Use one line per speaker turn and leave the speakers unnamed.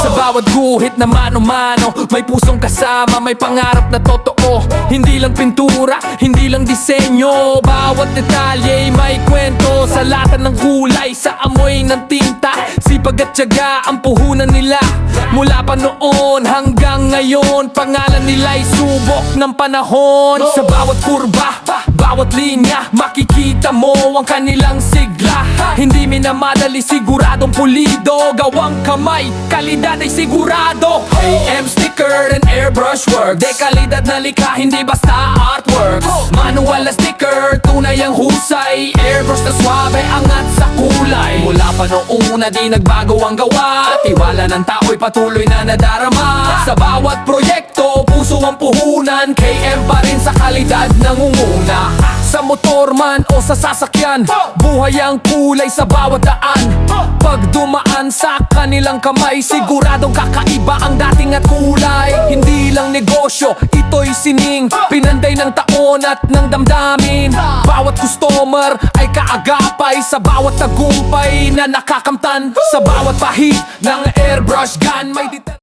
Sa bawat guhit na mano-mano, may pusong kasama, may pangarap na totoo. Hindi lang pintura, hindi lang disenyo, bawat detalye may kwento. Sa lata ng kulay, sa amoy ng tinta, sipag at tiyaga ang puhunan nila. Mula pa noon hanggang ngayon, pangalan nila'y subok ng panahon. Sa bawat kurba, bawat linya, makikita mo ang kanilang sigla. Hindi minamadali, siguradong pulido, gawang kamay, kalidad ay sigurado. AM sticker and airbrush work, dekalidad na likha, hindi basta artwork. Manual na sticker, tunay ang husay, airbrush na swabe, angat sa kulay. Mula pa noon na di nagbago ang gawa, tiwala ng tao'y patuloy na nadarama. Sa bawat proyekto, puso ang puhunan, KM pa rin sa kalidad nangunguna. Sa motor man o sa sasakyan, buhay ang kulay sa bawat daan. Pag dumaan sa kanilang kamay, siguradong kakaiba ang dating at kulay. Hindi lang negosyo, ito'y sining, pinanday ng taon at ng damdamin. Bawat customer ay kaagapay, sa bawat tagumpay na nakakamtan. Sa bawat pahid ng airbrush gun, may